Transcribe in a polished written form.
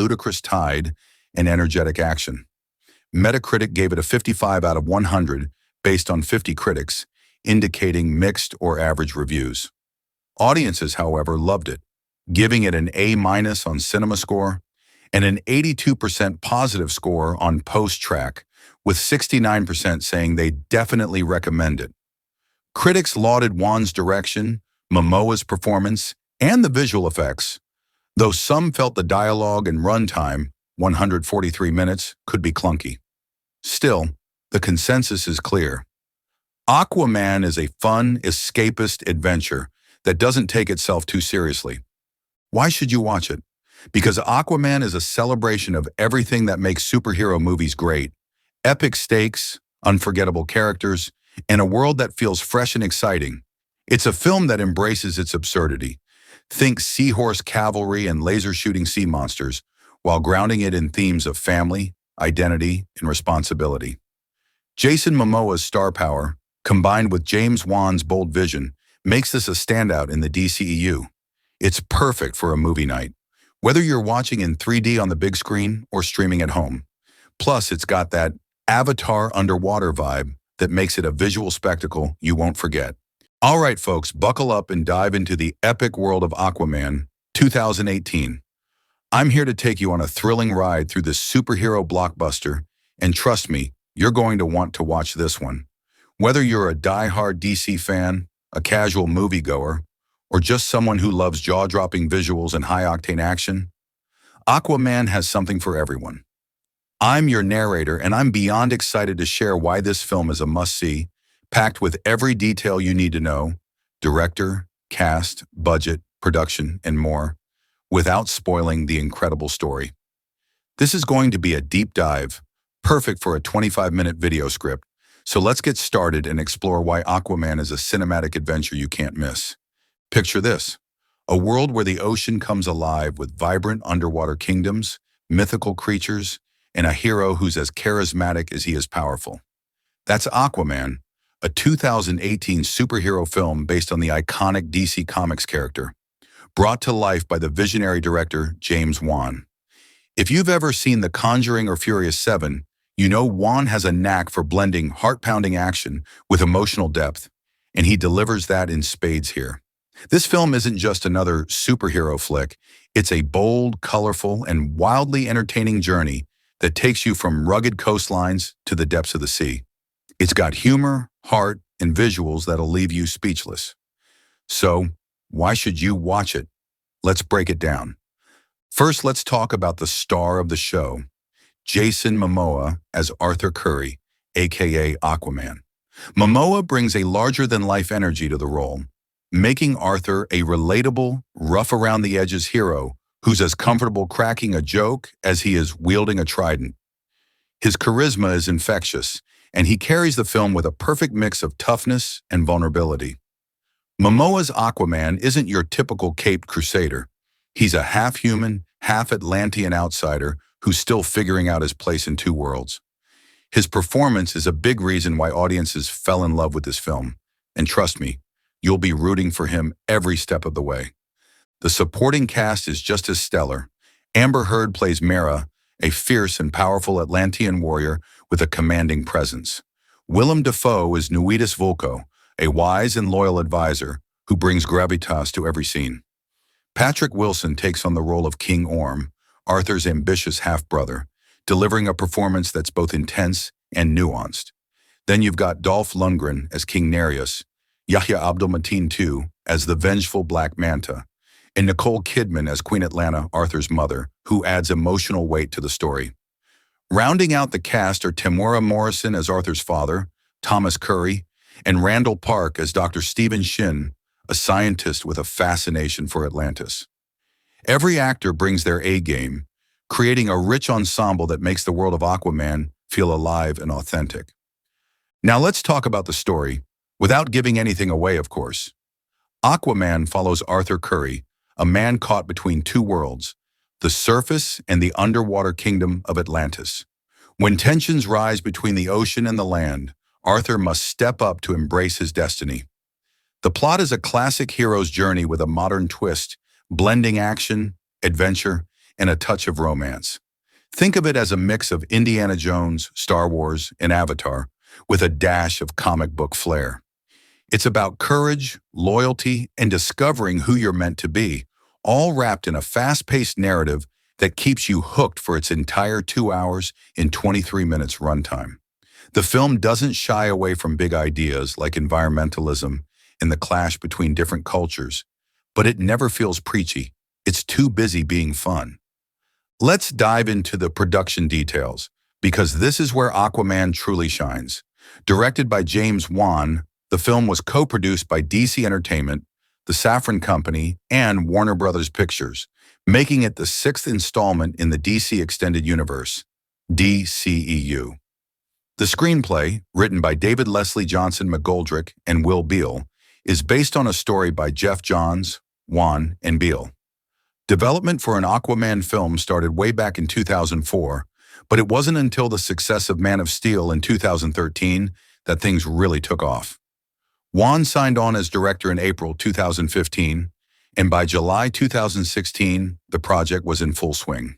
ludicrous tide and energetic action. Metacritic gave it a 55 out of 100 based on 50 critics, indicating mixed or average reviews. Audiences, however, loved it, giving it an A- on CinemaScore and an 82% positive score on PostTrack, with 69% saying they definitely recommend it. Critics lauded Wan's direction, Momoa's performance, and the visual effects, though some felt the dialogue and runtime, 143 minutes, could be clunky. Still, the consensus is clear. Aquaman is a fun, escapist adventure that doesn't take itself too seriously. Why should you watch it? Because Aquaman is a celebration of everything that makes superhero movies great. Epic stakes, unforgettable characters, and a world that feels fresh and exciting. It's a film that embraces its absurdity. Think seahorse cavalry and laser-shooting sea monsters, while grounding it in themes of family, identity, and responsibility. Jason Momoa's star power, combined with James Wan's bold vision, makes this a standout in the DCEU. It's perfect for a movie night, whether you're watching in 3D on the big screen or streaming at home. Plus, it's got that Avatar underwater vibe that makes it a visual spectacle you won't forget. All right, folks, buckle up and dive into the epic world of Aquaman 2018. I'm here to take you on a thrilling ride through this superhero blockbuster, and trust me, you're going to want to watch this one. Whether you're a die-hard DC fan, a casual moviegoer, or just someone who loves jaw-dropping visuals and high-octane action, Aquaman has something for everyone. I'm your narrator, and I'm beyond excited to share why this film is a must-see, packed with every detail you need to know: director, cast, budget, production, and more, without spoiling the incredible story. This is going to be a deep dive, perfect for a 25-minute video script, so let's get started and explore why Aquaman is a cinematic adventure you can't miss. Picture this: a world where the ocean comes alive with vibrant underwater kingdoms, mythical creatures, and a hero who's as charismatic as he is powerful. That's Aquaman, a 2018 superhero film based on the iconic DC Comics character, brought to life by the visionary director James Wan. If you've ever seen The Conjuring or Furious 7, you know Wan has a knack for blending heart-pounding action with emotional depth, and he delivers that in spades here. This film isn't just another superhero flick, it's a bold, colorful, and wildly entertaining journey that takes you from rugged coastlines to the depths of the sea. It's got humor, heart, and visuals that'll leave you speechless. So, why should you watch it? Let's break it down. First, let's talk about the star of the show, Jason Momoa as Arthur Curry, aka Aquaman. Momoa brings a larger-than-life energy to the role, making Arthur a relatable, rough-around-the-edges hero who's as comfortable cracking a joke as he is wielding a trident. His charisma is infectious, and he carries the film with a perfect mix of toughness and vulnerability. Momoa's Aquaman isn't your typical caped crusader. He's a half-human, half-Atlantean outsider who's still figuring out his place in two worlds. His performance is a big reason why audiences fell in love with this film, and trust me, you'll be rooting for him every step of the way. The supporting cast is just as stellar. Amber Heard plays Mera, a fierce and powerful Atlantean warrior with a commanding presence. Willem Dafoe is Nuitas Vulko, a wise and loyal advisor who brings gravitas to every scene. Patrick Wilson takes on the role of King Orm, Arthur's ambitious half-brother, delivering a performance that's both intense and nuanced. Then you've got Dolph Lundgren as King Nereus, Yahya Abdul-Mateen II as the vengeful Black Manta, and Nicole Kidman as Queen Atlanta, Arthur's mother, who adds emotional weight to the story. Rounding out the cast are Temuera Morrison as Arthur's father, Thomas Curry, and Randall Park as Dr. Stephen Shin, a scientist with a fascination for Atlantis. Every actor brings their A-game, creating a rich ensemble that makes the world of Aquaman feel alive and authentic. Now let's talk about the story, without giving anything away, of course. Aquaman follows Arthur Curry, a man caught between two worlds, the surface and the underwater kingdom of Atlantis. When tensions rise between the ocean and the land, Arthur must step up to embrace his destiny. The plot is a classic hero's journey with a modern twist, blending action, adventure, and a touch of romance. Think of it as a mix of Indiana Jones, Star Wars, and Avatar, with a dash of comic book flair. It's about courage, loyalty, and discovering who you're meant to be, all wrapped in a fast-paced narrative that keeps you hooked for its entire 2 hours and 23 minutes runtime. The film doesn't shy away from big ideas like environmentalism and the clash between different cultures, but it never feels preachy. It's too busy being fun. Let's dive into the production details, because this is where Aquaman truly shines. Directed by James Wan, the film was co-produced by DC Entertainment, the Safran Company, and Warner Brothers Pictures, making it the sixth installment in the DC Extended Universe, DCEU. The screenplay, written by David Leslie Johnson McGoldrick and Will Beall, is based on a story by Jeff Johns, Wan, and Beall. Development for an Aquaman film started way back in 2004, but it wasn't until the success of Man of Steel in 2013 that things really took off. Wan signed on as director in April 2015, and by July 2016, the project was in full swing.